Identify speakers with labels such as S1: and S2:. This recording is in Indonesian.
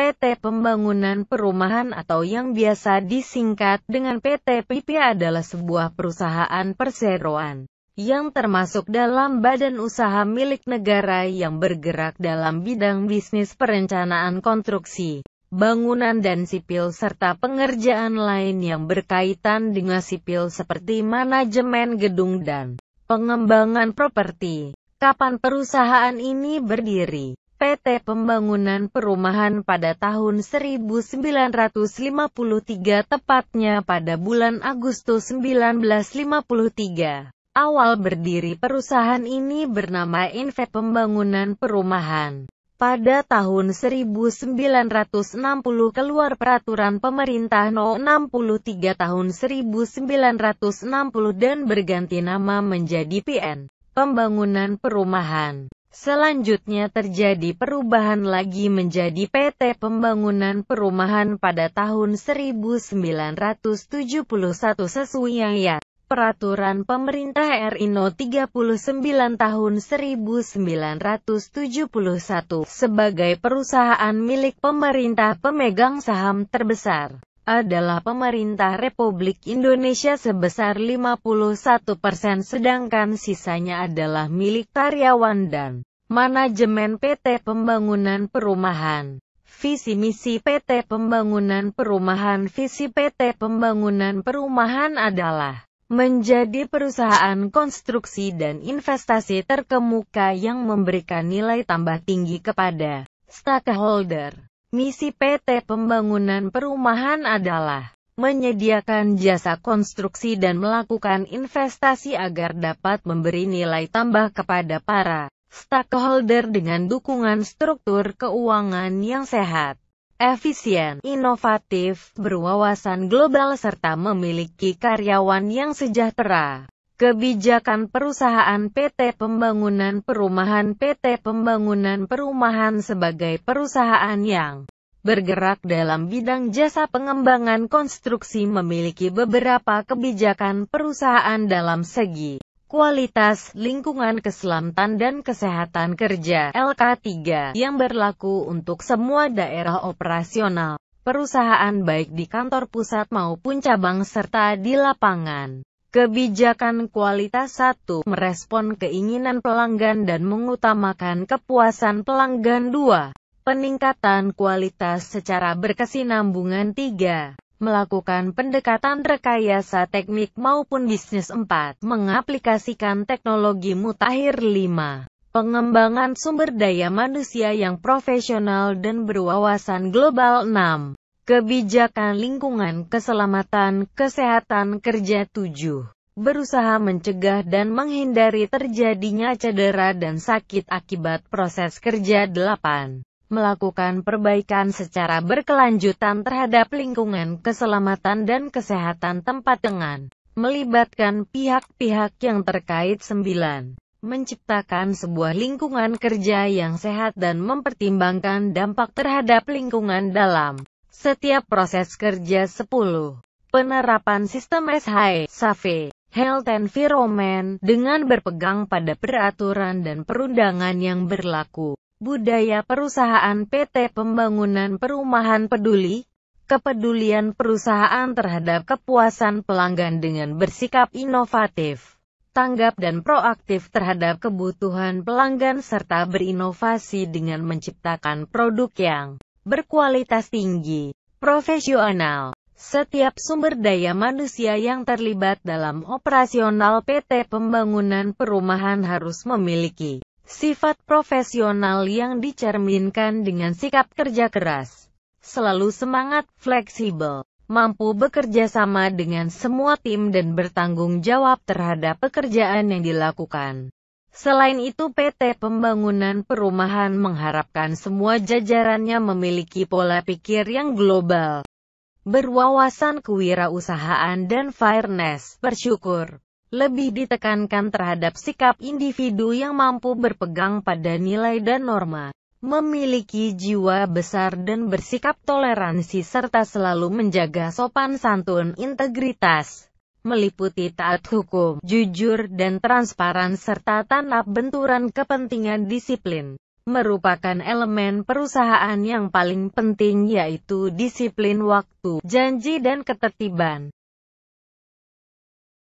S1: PT Pembangunan Perumahan atau yang biasa disingkat dengan PT PIP adalah sebuah perusahaan perseroan yang termasuk dalam badan usaha milik negara yang bergerak dalam bidang bisnis perencanaan konstruksi, bangunan dan sipil serta pengerjaan lain yang berkaitan dengan sipil seperti manajemen gedung dan pengembangan properti. Kapan perusahaan ini berdiri? PT Pembangunan Perumahan pada tahun 1953, tepatnya pada bulan Agustus 1953. Awal berdiri perusahaan ini bernama Inve Pembangunan Perumahan. Pada tahun 1960 keluar Peraturan Pemerintah No. 63 tahun 1960 dan berganti nama menjadi PN, Pembangunan Perumahan. Selanjutnya terjadi perubahan lagi menjadi PT Pembangunan Perumahan pada tahun 1971 sesuai Peraturan Pemerintah RI No. 39 tahun 1971 sebagai perusahaan milik pemerintah. Pemegang saham terbesar adalah Pemerintah Republik Indonesia sebesar 51%, sedangkan sisanya adalah milik karyawan dan manajemen PT Pembangunan Perumahan. Visi misi PT Pembangunan Perumahan. Visi PT Pembangunan Perumahan adalah menjadi perusahaan konstruksi dan investasi terkemuka yang memberikan nilai tambah tinggi kepada stakeholder. Misi PT Pembangunan Perumahan adalah menyediakan jasa konstruksi dan melakukan investasi agar dapat memberi nilai tambah kepada para stakeholder dengan dukungan struktur keuangan yang sehat, efisien, inovatif, berwawasan global serta memiliki karyawan yang sejahtera. Kebijakan perusahaan PT Pembangunan Perumahan. PT Pembangunan Perumahan sebagai perusahaan yang bergerak dalam bidang jasa pengembangan konstruksi memiliki beberapa kebijakan perusahaan dalam segi kualitas, lingkungan, keselamatan dan kesehatan kerja (LK3) yang berlaku untuk semua daerah operasional perusahaan baik di kantor pusat maupun cabang serta di lapangan. Kebijakan kualitas 1. Merespon keinginan pelanggan dan mengutamakan kepuasan pelanggan. 2. Peningkatan kualitas secara berkesinambungan. 3. Melakukan pendekatan rekayasa teknik maupun bisnis. 4. Mengaplikasikan teknologi mutakhir. 5. Pengembangan sumber daya manusia yang profesional dan berwawasan global. 6. Kebijakan lingkungan, keselamatan, kesehatan kerja. 7. Berusaha mencegah dan menghindari terjadinya cedera dan sakit akibat proses kerja. 8. Melakukan perbaikan secara berkelanjutan terhadap lingkungan, keselamatan dan kesehatan tempat dengan melibatkan pihak-pihak yang terkait. 9. Menciptakan sebuah lingkungan kerja yang sehat dan mempertimbangkan dampak terhadap lingkungan dalam setiap proses kerja. 10. Penerapan sistem SHE, Safe, Health Environment, dengan berpegang pada peraturan dan perundangan yang berlaku. Budaya perusahaan. PT Pembangunan Perumahan peduli. Kepedulian perusahaan terhadap kepuasan pelanggan dengan bersikap inovatif, tanggap dan proaktif terhadap kebutuhan pelanggan serta berinovasi dengan menciptakan produk yang berkualitas tinggi, profesional. Setiap sumber daya manusia yang terlibat dalam operasional PT Pembangunan Perumahan harus memiliki sifat profesional yang dicerminkan dengan sikap kerja keras, selalu semangat, fleksibel, mampu bekerja sama dengan semua tim dan bertanggung jawab terhadap pekerjaan yang dilakukan. Selain itu, PT Pembangunan Perumahan mengharapkan semua jajarannya memiliki pola pikir yang global, berwawasan kewirausahaan dan fairness, bersyukur. Lebih ditekankan terhadap sikap individu yang mampu berpegang pada nilai dan norma, memiliki jiwa besar dan bersikap toleransi serta selalu menjaga sopan santun, integritas, meliputi taat hukum, jujur dan transparan serta tanpa benturan kepentingan, disiplin, merupakan elemen perusahaan yang paling penting, yaitu disiplin waktu, janji dan ketertiban.